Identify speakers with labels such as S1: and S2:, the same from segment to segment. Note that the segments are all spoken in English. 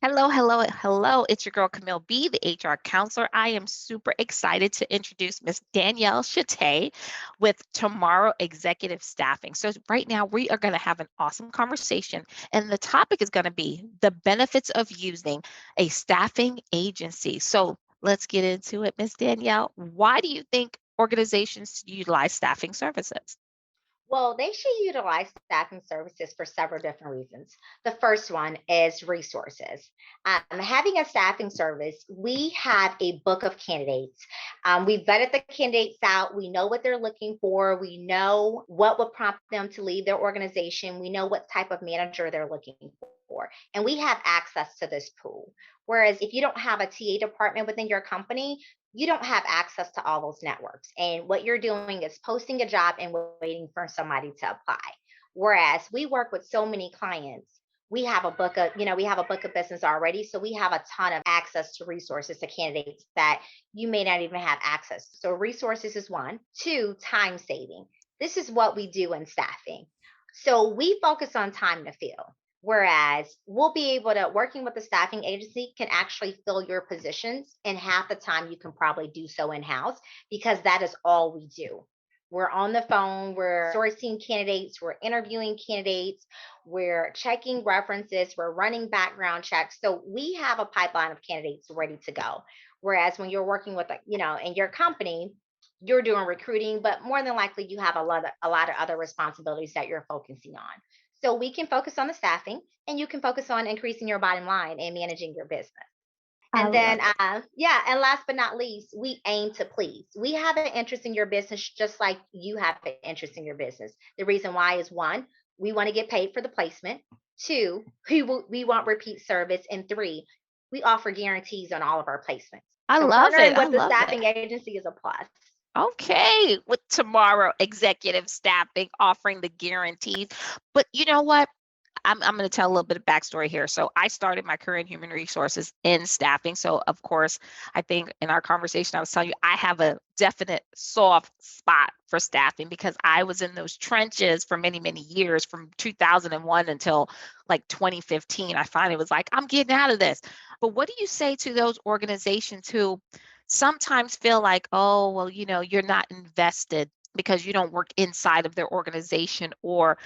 S1: Hello, hello, hello. It's your girl Camille B, the HR counselor. I am super excited to introduce Miss Danielle Chatay with Tomorrow Executive Staffing. So right now we are going to have an awesome conversation, and the topic is going to be the benefits of using a staffing agency. So let's get into it, Miss Danielle. Why do you think organizations utilize staffing services?
S2: Well, they should utilize staffing services for several different reasons. The first one is resources. Having a staffing service, we have a book of candidates. We vetted the candidates out. We know what they're looking for. We know what would prompt them to leave their organization. We know what type of manager they're looking for. And we have access to this pool. Whereas if you don't have a TA department within your company, you don't have access to all those networks. And what you're doing is posting a job and waiting for somebody to apply. Whereas we work with so many clients, we have a book of business already. So we have a ton of access to resources to candidates that you may not even have access. So resources is one. Two, time saving. This is what we do in staffing. So we focus on time to fill. Whereas we'll be able to, working with the staffing agency can actually fill your positions, and half the time you can probably do so in house because that is all we do. We're on the phone, we're sourcing candidates, we're interviewing candidates, we're checking references, we're running background checks. So we have a pipeline of candidates ready to go. Whereas when you're working with, in your company, you're doing recruiting, but more than likely you have a lot of other responsibilities that you're focusing on. So we can focus on the staffing, and you can focus on increasing your bottom line and managing your business.
S1: I
S2: And then,
S1: love it.
S2: yeah, and last but not least, we aim to please. We have an interest in your business just like you have an interest in your business. The reason why is one, we want to get paid for the placement. Two, we want repeat service. And three, we offer guarantees on all of our placements.
S1: I
S2: So
S1: love it.
S2: partnering
S1: I
S2: with the
S1: love it.
S2: staffing agency is a plus.
S1: Okay, with Tomorrow Executive Staffing offering the guarantees. But you know what? I'm going to tell a little bit of backstory here. So I started my career in human resources in staffing. So of course, I think in our conversation, I was telling you I have a definite soft spot for staffing because I was in those trenches for many, many years from 2001 until like 2015. I finally was like, I'm getting out of this. But what do you say to those organizations who sometimes feel like, oh, well, you're not invested because you don't work inside of their organization, or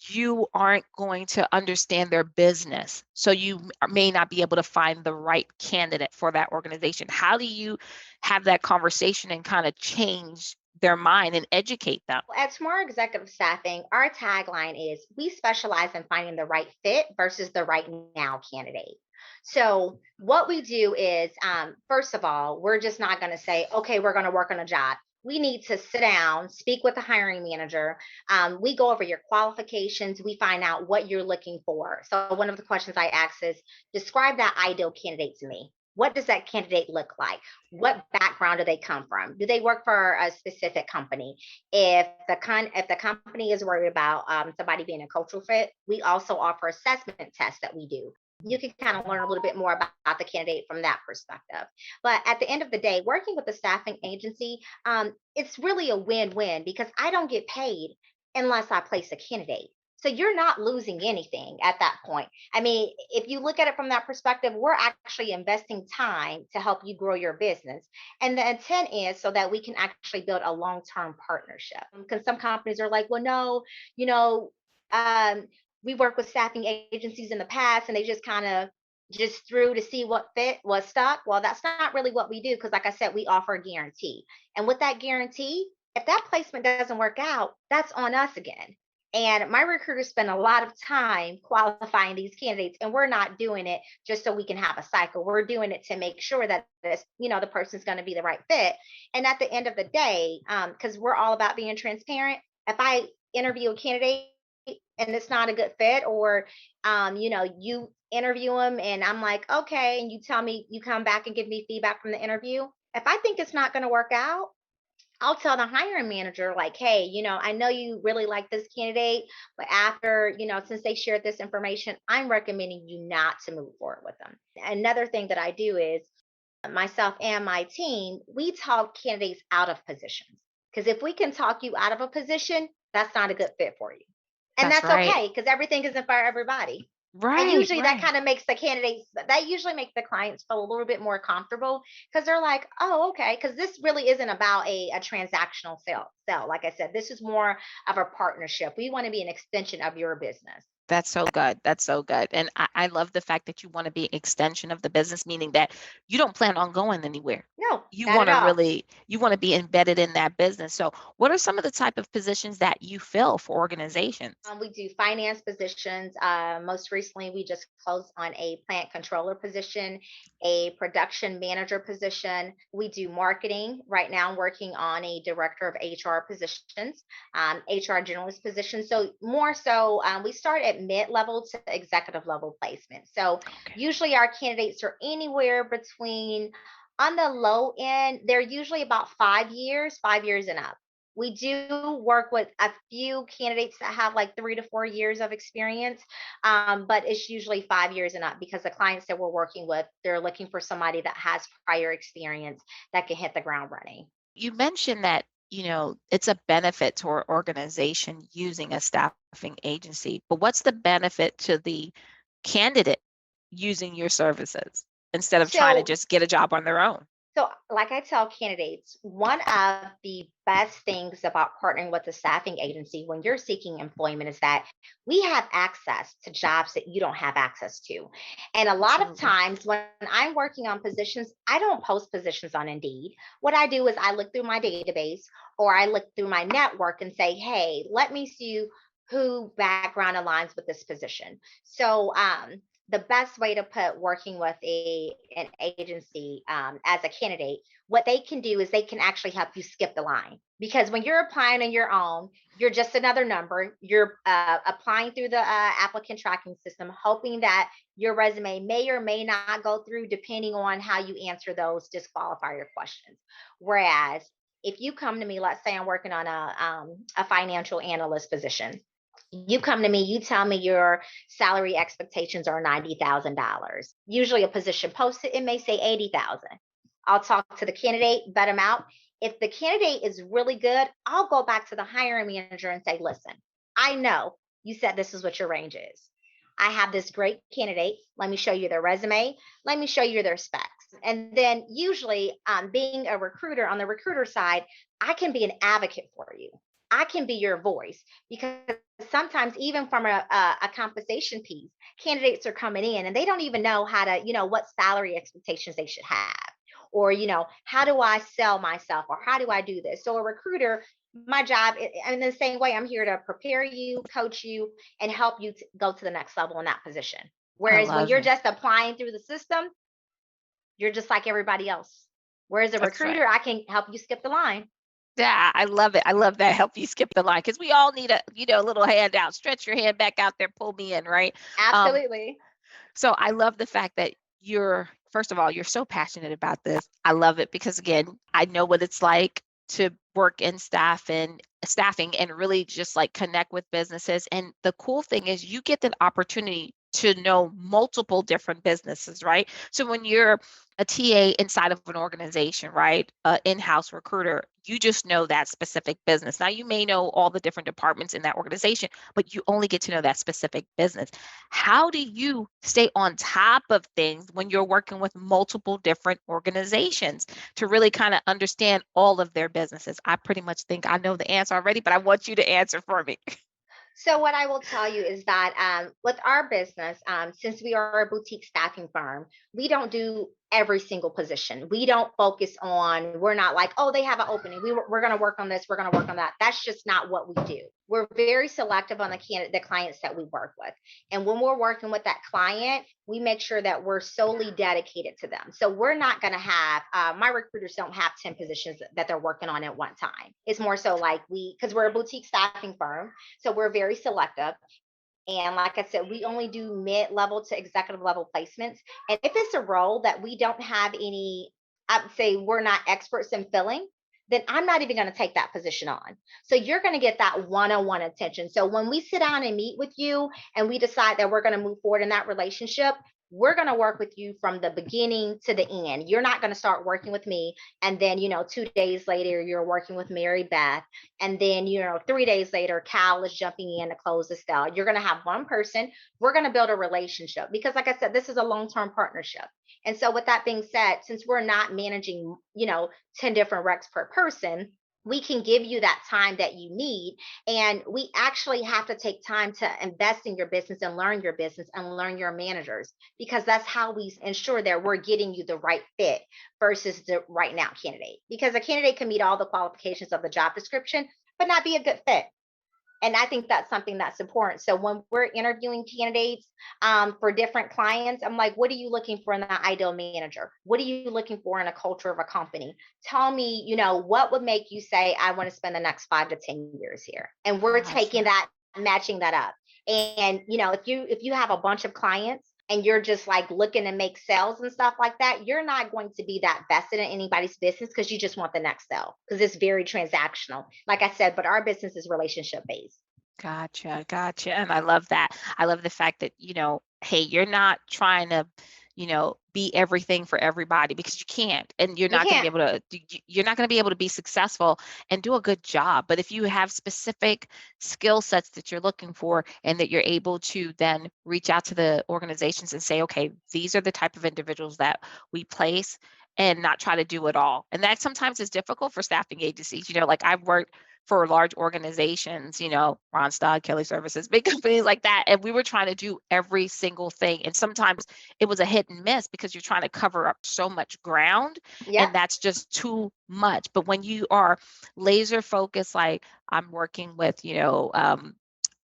S1: you aren't going to understand their business. So you may not be able to find the right candidate for that organization. How do you have that conversation and kind of change their mind and educate them?
S2: At Smart Executive Staffing, our tagline is we specialize in finding the right fit versus the right now candidate. So, what we do is, first of all, we're just not going to say, okay, we're going to work on a job. We need to sit down, speak with the hiring manager. We go over your qualifications. We find out what you're looking for. So, one of the questions I ask is describe that ideal candidate to me. What does that candidate look like? What background do they come from? Do they work for a specific company? If the company is worried about somebody being a cultural fit, we also offer assessment tests that we do. You can kind of learn a little bit more about the candidate from that perspective. But at the end of the day, working with the staffing agency, it's really a win-win because I don't get paid unless I place a candidate. So you're not losing anything at that point. I mean, if you look at it from that perspective, we're actually investing time to help you grow your business. And the intent is so that we can actually build a long term partnership. Because some companies are like, well, no, you know, um, we work with staffing agencies in the past and they just kind of just threw to see what fit was stuck. Well, that's not really what we do because, like I said, we offer a guarantee. And with that guarantee, if that placement doesn't work out, that's on us again. And my recruiters spend a lot of time qualifying these candidates, and we're not doing it just so we can have a cycle. We're doing it to make sure that the person's going to be the right fit. And at the end of the day, because we're all about being transparent, if I interview a candidate and it's not a good fit, or you interview them and I'm like, okay, and you tell me, you come back and give me feedback from the interview. If I think it's not going to work out, I'll tell the hiring manager, like, hey, I know you really like this candidate, but after, since they shared this information, I'm recommending you not to move forward with them. Another thing that I do is myself and my team, we talk candidates out of positions. Because if we can talk you out of a position, that's not a good fit for you. And
S1: That's
S2: that's
S1: right.
S2: okay because everything isn't for everybody. And
S1: Right,
S2: usually that
S1: right.
S2: kind of makes the candidates, that usually make the clients feel a little bit more comfortable because they're like, oh, okay. Because this really isn't about a transactional sell. Like I said, this is more of a partnership. We want to be an extension of your business.
S1: That's so good. That's so good. And I love the fact that you want to be an extension of the business, meaning that you don't plan on going anywhere.
S2: No,
S1: You
S2: not
S1: want
S2: at
S1: to
S2: all.
S1: really, you want to be embedded in that business. So what are some of the type of positions that you fill for organizations?
S2: We do finance positions. Most recently, we just closed on a plant controller position, a production manager position. We do marketing. Right now, I'm working on a director of HR positions, HR generalist positions. So, more so, we start at mid level to executive level placement. So,
S1: Okay.
S2: usually our candidates are anywhere between, on the low end, they're usually about 5 years, 5 years and up. We do work with a few candidates that have like 3 to 4 years of experience, but it's usually 5 years and up because the clients that we're working with, they're looking for somebody that has prior experience that can hit the ground running.
S1: You mentioned that, it's a benefit to our organization using a staffing agency, but what's the benefit to the candidate using your services instead of trying to
S2: So
S1: just get a job on their own?
S2: So, like I tell candidates, one of the best things about partnering with a staffing agency when you're seeking employment is that we have access to jobs that you don't have access to. And a lot of
S1: Absolutely.
S2: times when I'm working on positions, I don't post positions on Indeed. What I do is I look through my database or I look through my network and say, hey, let me see who background aligns with this position. So, the best way to put working with a an agency as a candidate, what they can do is they can actually help you skip the line because when you're applying on your own, you're just another number. You're applying through the applicant tracking system, hoping that your resume may or may not go through depending on how you answer those disqualifier questions. Whereas if you come to me, let's say I'm working on a financial analyst position, you come to me, you tell me your salary expectations are $90,000. Usually a position posted, it may say 80,000. I'll talk to the candidate, vet them out. If the candidate is really good, I'll go back to the hiring manager and say, listen, I know you said this is what your range is. I have this great candidate. Let me show you their resume. Let me show you their specs. And then usually, being a recruiter on the recruiter side, I can be an advocate for you. I can be your voice because sometimes even from a compensation piece, candidates are coming in and they don't even know how to, what salary expectations they should have. Or, how do I sell myself or how do I do this? So a recruiter, my job, in the same way, I'm here to prepare you, coach you, and help you to go to the next level in that position.
S1: I
S2: Whereas when
S1: love
S2: you're
S1: it.
S2: just applying through the system, you're just like everybody else. Whereas a
S1: That's right.
S2: recruiter, I can help you skip the line.
S1: Yeah, I love it. I love that. Help you skip the line because we all need a little handout. Stretch your hand back out there, pull me in, right? Um,
S2: Absolutely.
S1: so I love the fact that first of all, you're so passionate about this. I love it because again, I know what it's like to work in staffing and really just like connect with businesses. And the cool thing is you get the opportunity to know multiple different businesses, right? So when you're a TA inside of an organization, right? In-house recruiter, you just know that specific business. Now you may know all the different departments in that organization, but you only get to know that specific business. How do you stay on top of things when you're working with multiple different organizations to really kind of understand all of their businesses? I pretty much think I know the answer already, but I want you to answer for me.
S2: So, what I will tell you is that with our business, since we are a boutique staffing firm, we don't do every single position. We don't focus on, we're not like, oh, they have an opening. We're going to work on this. We're going to work on that. That's just not what we do. We're very selective on the clients that we work with. And when we're working with that client, we make sure that we're solely dedicated to them. So we're not going to have, my recruiters don't have 10 positions that they're working on at one time. It's more so like because we're a boutique staffing firm, so we're very selective. And like I said, we only do mid level to executive level placements. And if it's a role that we don't have any, I would say we're not experts in filling, then I'm not even going to take that position on. So you're going to get that one on one attention. So when we sit down and meet with you and we decide that we're going to move forward in that relationship, we're going to work with you from the beginning to the end. You're not going to start working with me. And then, 2 days later, you're working with Mary Beth. And then, 3 days later, Cal is jumping in to close the sale. You're going to have one person. We're going to build a relationship because, like I said, this is a long-term partnership. And so, with that being said, since we're not managing, 10 different recs per person, we can give you that time that you need. And we actually have to take time to invest in your business and learn your business and learn your managers, because that's how we ensure that we're getting you the right fit versus the right now candidate. Because a candidate can meet all the qualifications of the job description, but not be a good fit. And I think that's something that's important. So when we're interviewing candidates for different clients, I'm like, what are you looking for in the ideal manager? What are you looking for in a culture of a company? Tell me, what would make you say, I want to spend the next 5 to 10 years here? And we're taking
S1: Gotcha.
S2: that, matching that up. And if you have a bunch of clients and you're just like looking to make sales and stuff like that, you're not going to be that vested in anybody's business because you just want the next sale, because it's very transactional, like I said, but our business is relationship based.
S1: Gotcha, gotcha. And I love that. I love the fact that, hey, you're not trying to, be everything for everybody, because you can't, and you're
S2: You
S1: not going to be
S2: can't.
S1: able to, you're not going to be able to be successful and do a good job. But if you have specific skill sets that you're looking for, and that you're able to then reach out to the organizations and say, okay, these are the type of individuals that we place, and not try to do it all. And that sometimes is difficult for staffing agencies. Like I've worked for large organizations, Randstad, Kelly Services, big companies like that. And we were trying to do every single thing. And sometimes it was a hit and miss because you're trying to cover up so much ground,
S2: Yep.
S1: and that's just too much. But when you are laser focused, like I'm working with,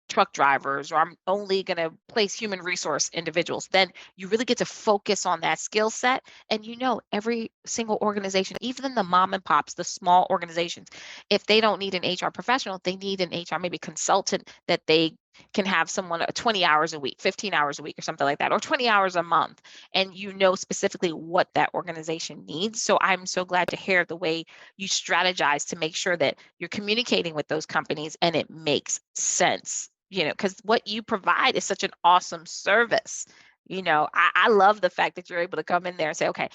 S1: truck drivers, or I'm only going to place human resource individuals, then you really get to focus on that skill set. And every single organization, even the mom and pops, the small organizations, if they don't need an HR professional, they need an HR maybe consultant that they can have someone 20 hours a week, 15 hours a week, or something like that, or 20 hours a month. And specifically what that organization needs. So I'm so glad to hear the way you strategize to make sure that you're communicating with those companies and it makes sense, because what you provide is such an awesome service. I love the fact that you're able to come in there and say, okay,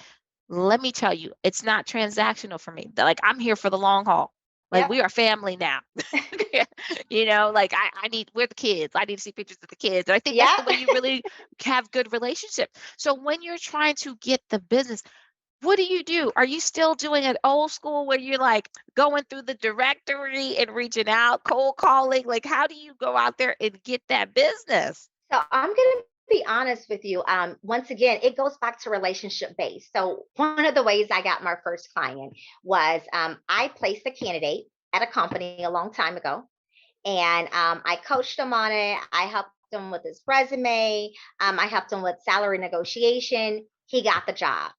S1: let me tell you, it's not transactional for me. Like I'm here for the long haul. Like
S2: Yep.
S1: we are family now. Like we're the kids. I need to see pictures of the kids. And I think that's the
S2: Yep.
S1: way you really have good relationship. So when you're trying to get the business, what do you do? Are you still doing it old school where you're like going through the directory and reaching out, cold calling? Like, how do you go out there and get that business?
S2: So I'm going to be honest with you. Once again, it goes back to relationship based. So one of the ways I got my first client was I placed a candidate at a company a long time ago, and I coached him on it. I helped him with his resume. I helped him with salary negotiation. He got the job.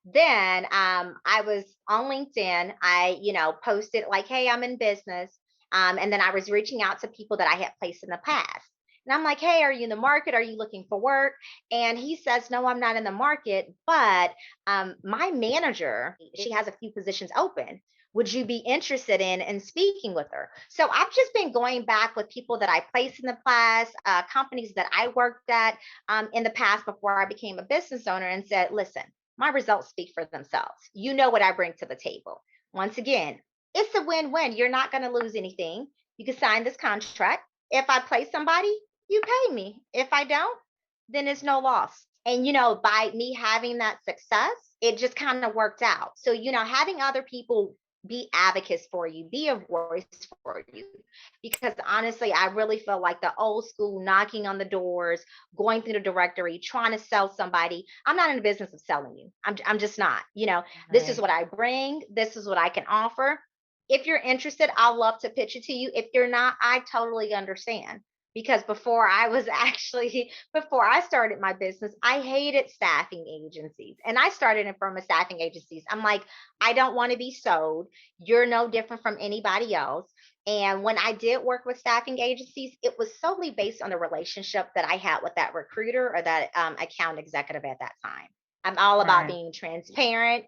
S2: Then I was on LinkedIn. I, posted like, hey, I'm in business. And then I was reaching out to people that I had placed in the past. And I'm like, hey, are you in the market? Are you looking for work? And he says, no, I'm not in the market, but my manager, she has a few positions open. Would you be interested in speaking with her? So I've just been going back with people that I placed in the past, companies that I worked at in the past before I became a business owner, and said, listen, my results speak for themselves. You know what I bring to the table. Once again, it's a win win. You're not going to lose anything. You can sign this contract. If I place somebody, you pay me. If I don't, then it's no loss. And, by me having that success, it just kind of worked out. So, having other people be advocates for you, be a voice for you. Because honestly, I really feel like the old school knocking on the doors, going through the directory, trying to sell somebody. I'm not in the business of selling you. I'm just not. This is
S1: Right.
S2: what I bring. This is what I can offer. If you're interested, I'll love to pitch it to you. If you're not, I totally understand. Because before I started my business, I hated staffing agencies. And I started in from a staffing agencies. I'm like, I don't want to be sold. You're no different from anybody else. And when I did work with staffing agencies, it was solely based on the relationship that I had with that recruiter or that account executive at that time. I'm all about
S1: Right.
S2: being transparent.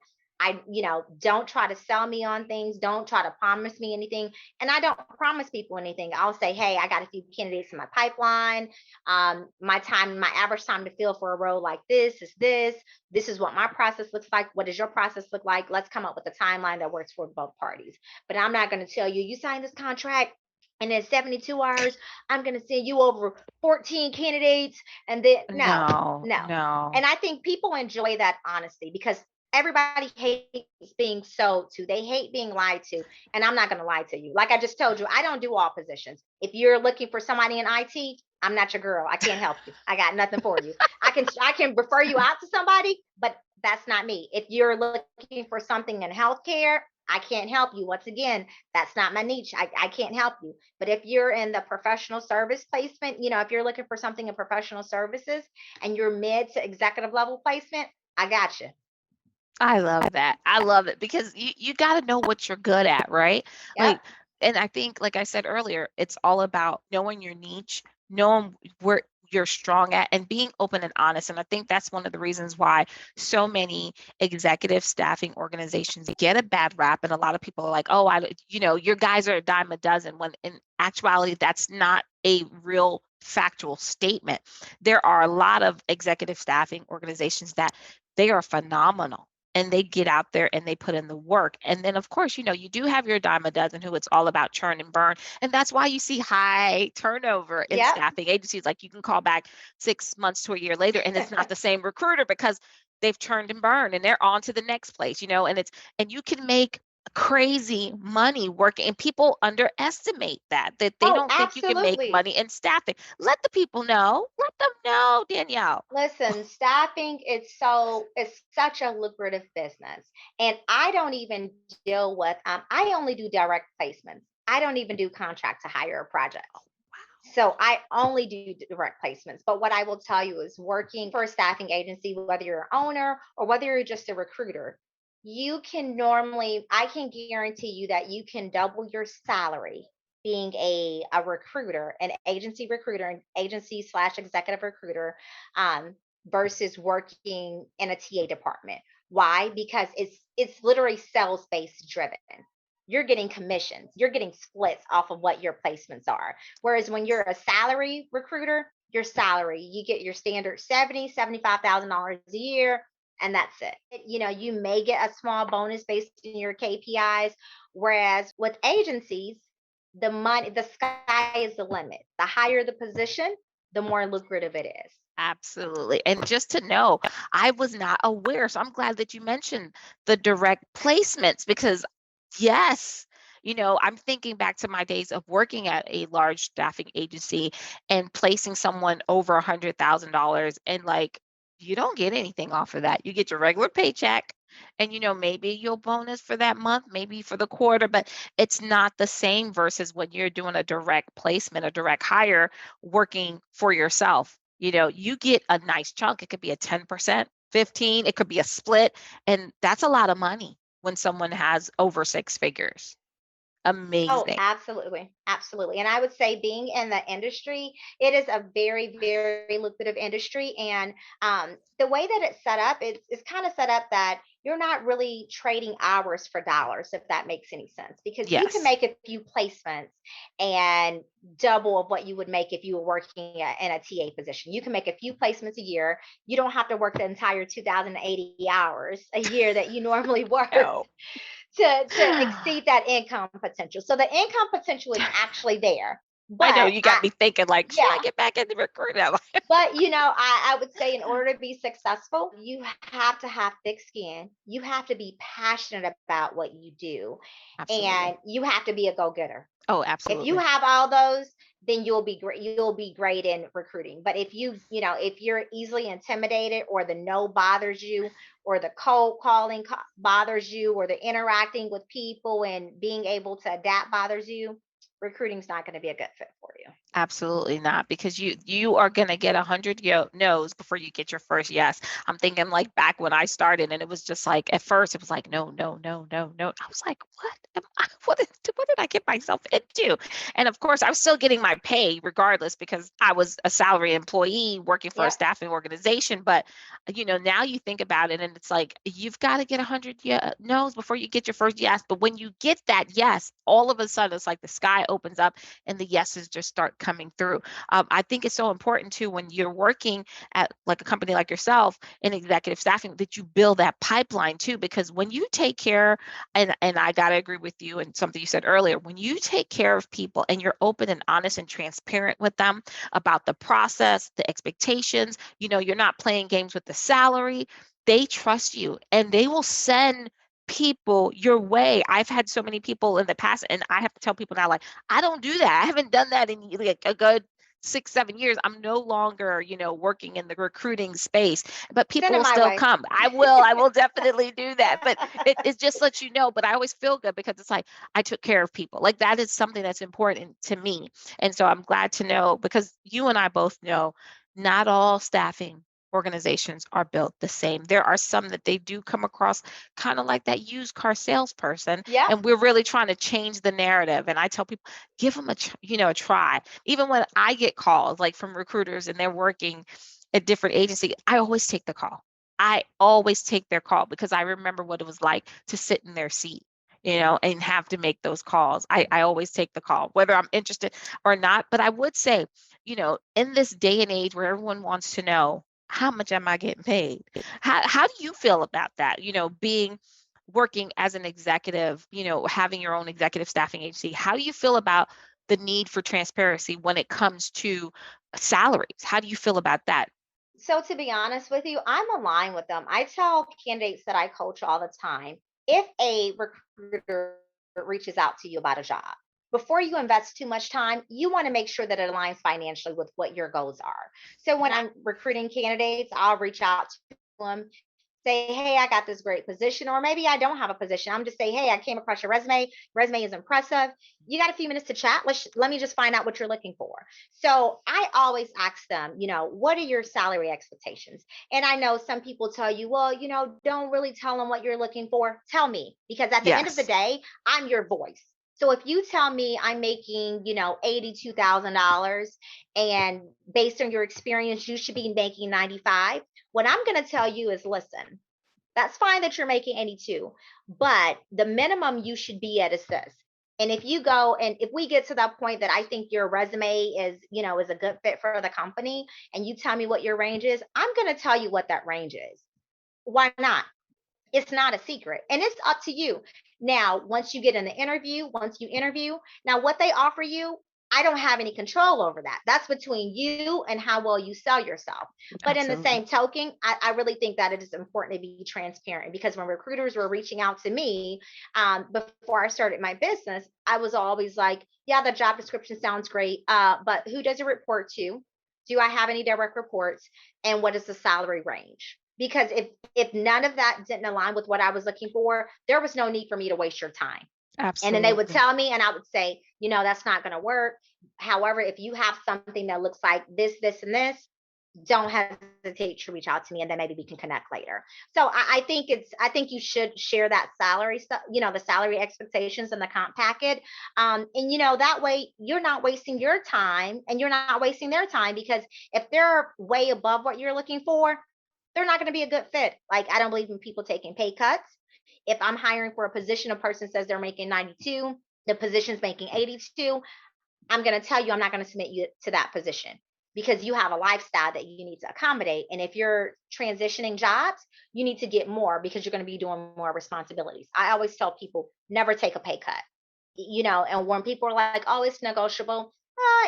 S2: don't try to sell me on things. Don't try to promise me anything. And I don't promise people anything. I'll say, hey, I got a few candidates in my pipeline. My average time to fill for a role like this is this. This is what my process looks like. What does your process look like? Let's come up with a timeline that works for both parties. But I'm not going to tell you, you sign this contract and in 72 hours, I'm going to send you over 14 candidates. And then, no,
S1: No,
S2: no.
S1: no.
S2: And I think people enjoy that honesty because everybody hates being sold to. They hate being lied to. And I'm not going to lie to you. Like I just told you, I don't do all positions. If you're looking for somebody in IT, I'm not your girl. I can't help you. I got nothing for you. I can refer you out to somebody, but that's not me. If you're looking for something in healthcare, I can't help you. Once again, that's not my niche. I can't help you. But if you're in the professional service placement, if you're looking for something in professional services and you're mid to executive level placement, I got you.
S1: I love that. I love it because you got to know what you're good at, right?
S2: Yep.
S1: Like, and I think, like I said earlier, it's all about knowing your niche, knowing where you're strong at, and being open and honest. And I think that's one of the reasons why so many executive staffing organizations get a bad rap. And a lot of people are like, oh, your guys are a dime a dozen, when in actuality, that's not a real factual statement. There are a lot of executive staffing organizations that they are phenomenal, and they get out there and they put in the work. And then, of course, you do have your dime a dozen who it's all about churn and burn. And that's why you see high turnover in
S2: Yep.
S1: staffing agencies. Like, you can call back 6 months to a year later and it's not the same recruiter because they've churned and burned and they're on to the next place, and you can make crazy money working, and people underestimate that they
S2: Oh,
S1: don't think you can make
S2: absolutely.
S1: money in staffing. Let the people know. Let them know, Danielle.
S2: Listen, staffing it's such a lucrative business. And I don't even deal with I only do direct placements. I don't even do contract to hire projects. So I only do direct placements. But what I will tell you is working for a staffing agency, whether you're an owner or whether you're just a recruiter, I can guarantee you that you can double your salary being a recruiter, an agency recruiter, an agency slash executive recruiter, um, versus working in a TA department. Why? Because it's literally sales based driven. You're getting commissions, you're getting splits off of what your placements are. Whereas when you're a salary recruiter, your salary, you get your standard $75,000 a year, and that's it. You may get a small bonus based on your KPIs. Whereas with agencies, the sky is the limit. The higher the position, the more lucrative it is.
S1: Absolutely. And just to know, I was not aware. So I'm glad that you mentioned the direct placements because, yes, I'm thinking back to my days of working at a large staffing agency and placing someone over $100,000, and like, you don't get anything off of that. You get your regular paycheck, and maybe you'll bonus for that month, maybe for the quarter, but it's not the same versus when you're doing a direct placement, a direct hire, working for yourself. You get a nice chunk. It could be a 10%, 15, it could be a split. And that's a lot of money when someone has over six figures.
S2: Oh,
S1: Amazing.
S2: absolutely. Absolutely. And I would say being in the industry, it is a very, very lucrative industry. And the way that it's set up, it's kind of set up that you're not really trading hours for dollars, if that makes any sense, because you can
S1: Yes.
S2: make a few placements and double of what you would make if you were working in a TA position. You can make a few placements a year. You don't have to work the entire 2,080 hours a year that you normally work
S1: No.
S2: to exceed that income potential. So the income potential is actually there.
S1: I know
S2: But
S1: you got me thinking, like, should I
S2: yeah,
S1: get back into recruiting?
S2: but I would say in order to be successful, you have to have thick skin. You have to be passionate about what you do,
S1: Absolutely.
S2: and you have to be a go-getter.
S1: Oh,
S2: If you
S1: absolutely.
S2: have all those, then you'll be great. You'll be great in recruiting. But if you're easily intimidated, or the no bothers you, or the cold calling bothers you, or the interacting with people and being able to adapt bothers you, recruiting's not going to be a good fit for you.
S1: Absolutely not, because you are going to get 100 no's before you get your first yes. I'm thinking like back when I started, and it was just like at first it was like no, no, no, no, no. I was like, what am I, what did I get myself into? And of course, I was still getting my pay regardless because I was a salary employee working for a
S2: Yep.
S1: staffing organization. But now you think about it, and it's like you've got to get 100 no's before you get your first yes. But when you get that yes, all of a sudden it's like the sky opens up and the yeses just start coming through. I think it's so important too when you're working at like a company like yourself in executive staffing that you build that pipeline too, because when you take care, and I gotta agree with you and something you said earlier, when you take care of people and you're open and honest and transparent with them about the process, the expectations, you're not playing games with the salary, they trust you and they will send people your way. I've had so many people in the past, and I have to tell people now, like, I don't do that. I haven't done that in like a good 6, 7 years. I'm no longer, working in the recruiting space, but
S2: Send
S1: people
S2: it
S1: will
S2: my
S1: still
S2: way.
S1: come. I will definitely do that. But it just lets you know. But I always feel good because it's like I took care of people. Like that is something that's important to me. And so I'm glad to know, because you and I both know not all staffing organizations are built the same. There are some that they do come across kind of like that used car salesperson,
S2: Yep.
S1: and we're really trying to change the narrative. And I tell people, give them a try. Even when I get calls like from recruiters and they're working at different agency, I always take the call. I always take their call because I remember what it was like to sit in their seat, and have to make those calls. I always take the call, whether I'm interested or not. But I would say, in this day and age where everyone wants to know, how much am I getting paid? How do you feel about that? Being working as an executive, having your own executive staffing agency. How do you feel about the need for transparency when it comes to salaries? How do you feel about that?
S2: So to be honest with you, I'm aligned with them. I tell candidates that I coach all the time, if a recruiter reaches out to you about a job, before you invest too much time, you want to make sure that it aligns financially with what your goals are. So when I'm recruiting candidates, I'll reach out to them, say, hey, I got this great position, or maybe I don't have a position. I'm just say, hey, I came across your resume. Resume is impressive. You got a few minutes to chat. Let me just find out what you're looking for. So I always ask them, what are your salary expectations? And I know some people tell you, well, don't really tell them what you're looking for. Tell me, because at the end of the
S1: Yes,
S2: day, I'm your voice. So if you tell me I'm making, $82,000, and based on your experience, you should be making 95. What I'm going to tell you is, listen, that's fine that you're making 82, but the minimum you should be at is this. And if you go and if we get to that point that I think your resume is a good fit for the company, and you tell me what your range is, I'm going to tell you what that range is. Why not? It's not a secret, and it's up to you. Now, once you get in the interview, once you interview, now what they offer you, I don't have any control over that. That's between you and how well you sell yourself. But in the
S1: absolutely.
S2: same token, I really think that it is important to be transparent, because when recruiters were reaching out to me, before I started my business, I was always like, yeah, the job description sounds great, but who does it report to? Do I have any direct reports? And what is the salary range? Because if none of that didn't align with what I was looking for, there was no need for me to waste your time. And then they would
S1: Absolutely.
S2: tell me, and I would say, that's not going to work. However, if you have something that looks like this, and this, don't hesitate to reach out to me, and then maybe we can connect later. So I think you should share that salary stuff, the salary expectations and the comp packet. And that way you're not wasting your time and you're not wasting their time, because if they're way above what you're looking for, they're not going to be a good fit. Like, I don't believe in people taking pay cuts. If I'm hiring for a position, a person says they're making 92, the position's making 82, I'm going to tell you I'm not going to submit you to that position, because you have a lifestyle that you need to accommodate. And if you're transitioning jobs, you need to get more, because you're going to be doing more responsibilities. I always tell people, never take a pay cut. And when people are like, oh, it's negotiable,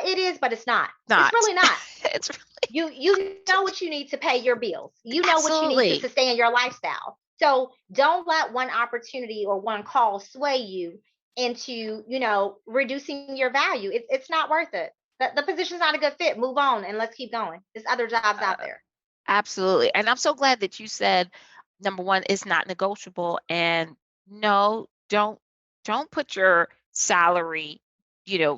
S2: it is, but it's not. It's
S1: Not.
S2: really not.
S1: It's
S2: You know what you need to pay your bills. You know what you need to
S1: absolutely.
S2: sustain your lifestyle. So don't let one opportunity or one call sway you into, reducing your value. It's not worth it. The position's not a good fit. Move on and let's keep going. There's other jobs out
S1: Uh,
S2: there.
S1: Absolutely. And I'm so glad that you said number one, it's not negotiable. And no, don't put your salary,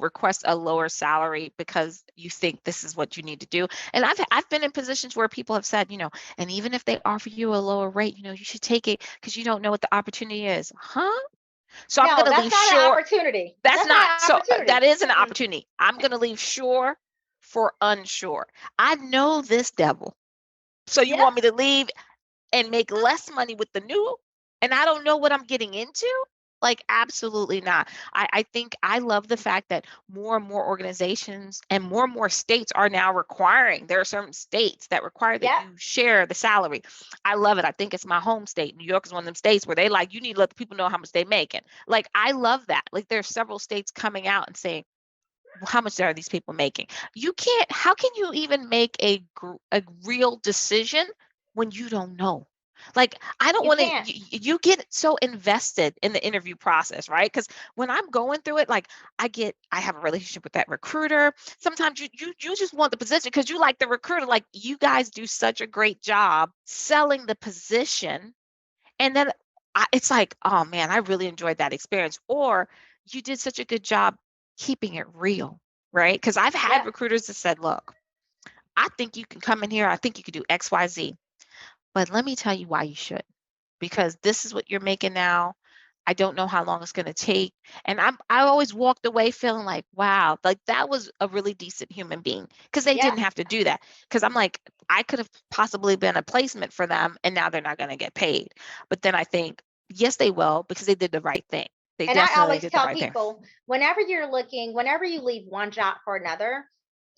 S1: request a lower salary because you think this is what you need to do. And I've been in positions where people have said, and even if they offer you a lower rate, you should take it because you don't know what the opportunity is. Huh? So I'm
S2: No,
S1: going to
S2: that's
S1: leave
S2: not an
S1: short.
S2: opportunity.
S1: That's
S2: That's not
S1: not.
S2: an
S1: So that
S2: opportunity.
S1: is an
S2: Mm-mm.
S1: opportunity. I'm going to leave sure for unsure. I know this devil. So you
S2: Yep.
S1: want me to leave and make less money with the new, and I don't know what I'm getting into? Like, absolutely not. I think I love the fact that more and more organizations and more states are now requiring, there are certain states that require that
S2: Yep.
S1: you share the salary. I love it. I think it's my home state. New York is one of them states where they like, you need to let the people know how much they're making. Like, I love that. Like, there's several states coming out and saying, how much are these people making? You can't, how can you even make a real decision when you don't know? Like, I don't
S2: You
S1: want to,
S2: can't.
S1: you get so invested in the interview process, right? Because when I'm going through it, like, I have a relationship with that recruiter. Sometimes you just want the position because you like the recruiter. Like, you guys do such a great job selling the position. And then it's like, oh man, I really enjoyed that experience. Or you did such a good job keeping it real, right? Because I've had
S2: Yep.
S1: recruiters that said, look, I think you can come in here. I think you could do X, Y, Z. But let me tell you why you should, because this is what you're making now. I don't know how long it's going to take. And I always walked away feeling like, wow, like that was a really decent human being because they
S2: Yep.
S1: didn't have to do that. Because I'm like, I could have possibly been a placement for them and now they're not going to get paid. But then I think, yes, they will because they did the right thing. They
S2: And I
S1: definitely
S2: always
S1: did the
S2: tell
S1: right thing.
S2: people, whenever you leave one job for another,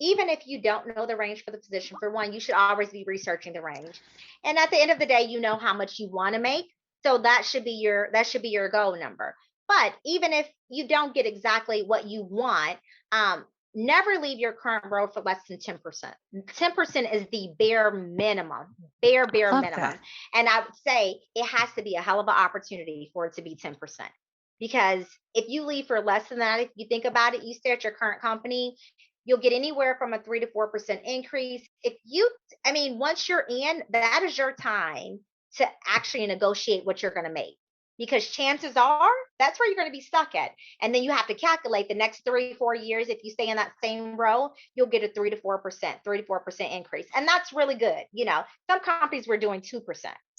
S2: even if you don't know the range for the position, for one, you should always be researching the range. And at the end of the day, you know how much you want to make. So that should be your goal number. But even if you don't get exactly what you want, um, never leave your current role for less than 10%. 10% is the bare minimum, bare
S1: I love that.
S2: minimum. And I would say it has to be a hell of an opportunity for it to be 10%. Because if you leave for less than that, if you think about it, you stay at your current company, you'll get anywhere from a 3 to 4% increase. Once you're in, that is your time to actually negotiate what you're going to make. Because chances are that's where you're going to be stuck at. And then you have to calculate the next 3, 4 years. If you stay in that same row, you'll get a 3 to 4% increase. And that's really good. Some companies were doing 2%.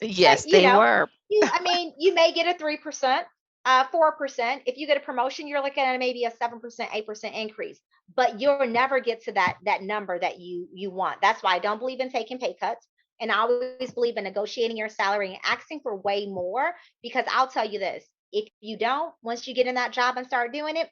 S1: Yes,
S2: But
S1: they were.
S2: you may get a 3%, 4%. If you get a promotion, you're looking at maybe a 7%, 8% increase. But you'll never get to that number that you want. That's why I don't believe in taking pay cuts. And I always believe in negotiating your salary and asking for way more. Because I'll tell you this, if you don't, once you get in that job and start doing it,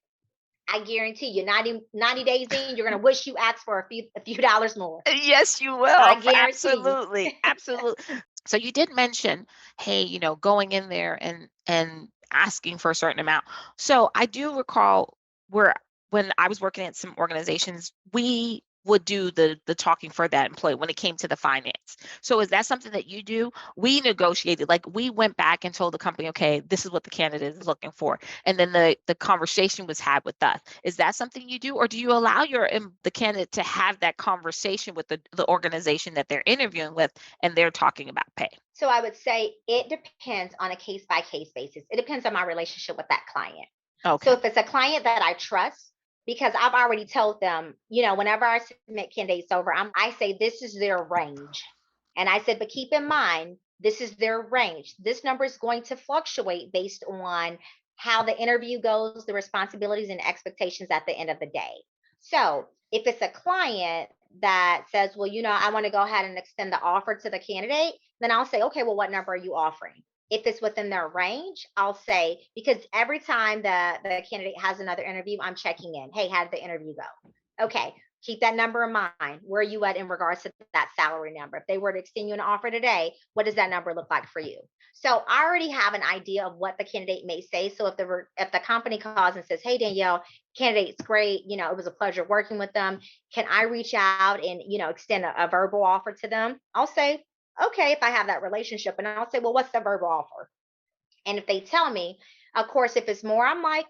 S2: I guarantee you 90 days in, you're going to wish you asked for a few dollars more.
S1: Yes, you
S2: I
S1: will.
S2: guarantee
S1: Absolutely. Absolutely. So you did mention, hey, going in there and asking for a certain amount. So I do recall where when I was working at some organizations, we would do the talking for that employee when it came to the finance. So is that something that you do? We negotiated, like we went back and told the company, okay, this is what the candidate is looking for. And then the conversation was had with us. Is that something you do? Or do you allow the candidate to have that conversation with the organization that they're interviewing with and they're talking about pay?
S2: So I would say it depends on a case by case basis. It depends on my relationship with that client. So
S1: Okay.
S2: if it's a client that I trust, because I've already told them, whenever I submit candidates over, I say this is their range. And I said, but keep in mind, this is their range. This number is going to fluctuate based on how the interview goes, the responsibilities and expectations at the end of the day. So if it's a client that says, well, I want to go ahead and extend the offer to the candidate, then I'll say, okay, well, what number are you offering? If it's within their range, I'll say, because every time the candidate has another interview, I'm checking in. Hey, how did the interview go? Okay, keep that number in mind. Where are you at in regards to that salary number? If they were to extend you an offer today, what does that number look like for you? So I already have an idea of what the candidate may say. So if the company calls and says, hey, Danielle, candidate's great, it was a pleasure working with them. Can I reach out and, extend a verbal offer to them? I'll say, okay, if I have that relationship, and I'll say, well, what's the verbal offer? And if they tell me, of course, if it's more, I'm like,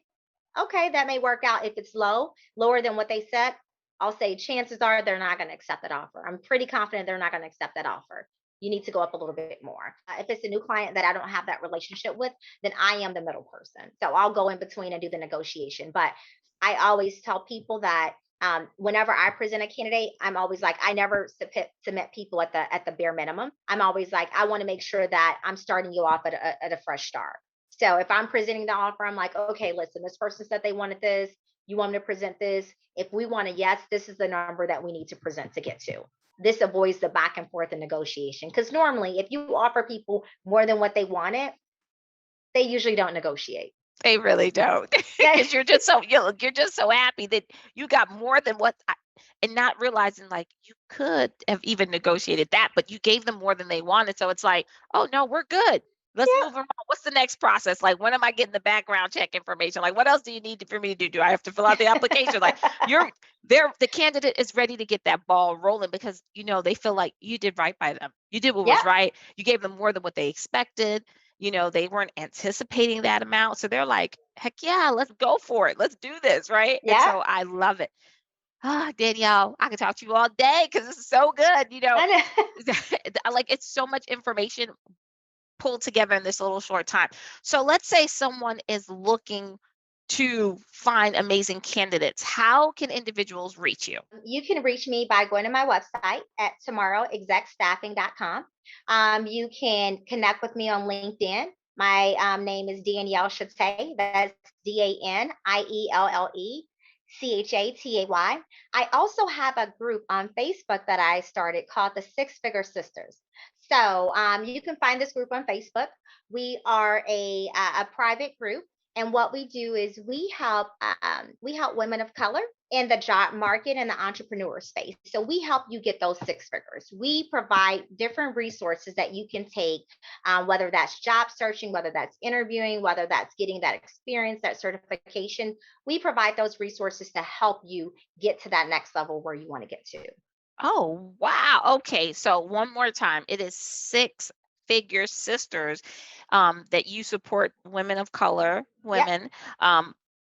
S2: okay, that may work out. If it's lower than what they said, I'll say chances are they're not going to accept that offer. I'm pretty confident they're not going to accept that offer. You need to go up a little bit more. If it's a new client that I don't have that relationship with, then I am the middle person. So I'll go in between and do the negotiation. But I always tell people that whenever I present a candidate, I'm always like, I never submit people at the bare minimum. I'm always like, I want to make sure that I'm starting you off at a fresh start. So if I'm presenting the offer, I'm like, okay, listen, this person said they wanted this. You want me to present this? If we want a yes, this is the number that we need to present to get to. This avoids the back and forth and negotiation. Because normally, if you offer people more than what they wanted, they usually don't negotiate.
S1: They really don't, because you're just so happy that you got more than and not realizing like you could have even negotiated that, but you gave them more than they wanted. So it's like, oh no, we're good. Let's
S2: Yeah,
S1: move on. What's the next process? Like, when am I getting the background check information? Like, what else do you need for me to do? Do I have to fill out the application? Like, you're the candidate is ready to get that ball rolling, because they feel like you did right by them. You did what was
S2: yeah,
S1: right. You gave them more than what they expected. They weren't anticipating that amount. So they're like, heck yeah, let's go for it. Let's do this. Right. And
S2: yeah.
S1: so I love it. Danielle, I could talk to you all day because this is so good.
S2: I know.
S1: Like, it's so much information pulled together in this little short time. So let's say someone is looking to find amazing candidates. How can individuals reach you?
S2: You can reach me by going to my website at tomorrowexecstaffing.com. You can connect with me on LinkedIn. My name is Danielle Chatay. That's DanielleChatay. I also have a group on Facebook that I started called the Six Figure Sisters. So you can find this group on Facebook. We are a private group, and what we do is we help women of color in the job market and the entrepreneur space. So we help you get those six figures. We provide different resources that you can take, whether that's job searching, whether that's interviewing, whether that's getting that experience, that certification. We provide those resources to help you get to that next level where you want to get to.
S1: Oh, wow. Okay. So one more time, it is Six Figure Sisters, that you support women of color,
S2: Yep,
S1: women,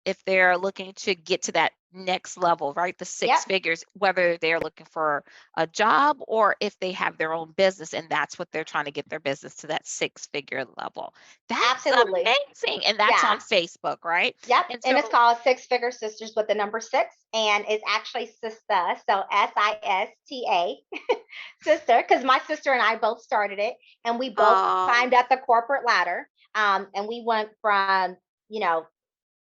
S1: if they're looking to get to that next level, right? The
S2: yep,
S1: six figures, whether they're looking for a job or if they have their own business and that's what they're trying to get their business to, that six-figure level. That's
S2: absolutely.
S1: amazing. And that's
S2: Yeah.
S1: on Facebook, right?
S2: Yep,
S1: And
S2: and it's
S1: so,
S2: called Six Figure Sisters with the number six, and it's actually sister, so Sista, sister, because my sister and I both started it, and we both
S1: oh,
S2: climbed up the corporate ladder, and we went from, you know,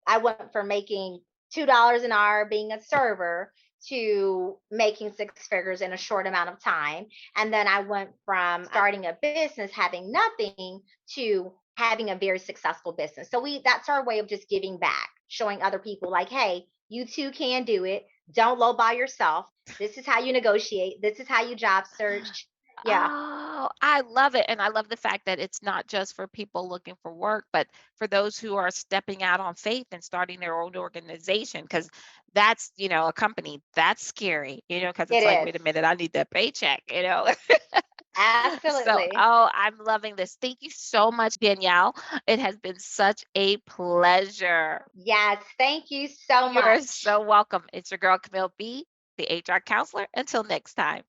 S2: I went from making $2 an hour being a server to making six figures in a short amount of time. And then I went from starting a business, having nothing, to having a very successful business. So that's our way of just giving back, showing other people like, hey, you too can do it. Don't lowball yourself. This is how you negotiate. This is how you job search. Yeah,
S1: oh, I love it. And I love the fact that it's not just for people looking for work, but for those who are stepping out on faith and starting their own organization. Because that's, a company that's scary, because
S2: it
S1: it's like,
S2: is.
S1: wait a minute, I need that paycheck. So,
S2: Absolutely.
S1: oh, I'm loving this. Thank you so much, Danielle. It has been such a pleasure.
S2: Yes. Thank you so
S1: You're
S2: much.
S1: so welcome. It's your girl, Camille B., the HR counselor. Until next time.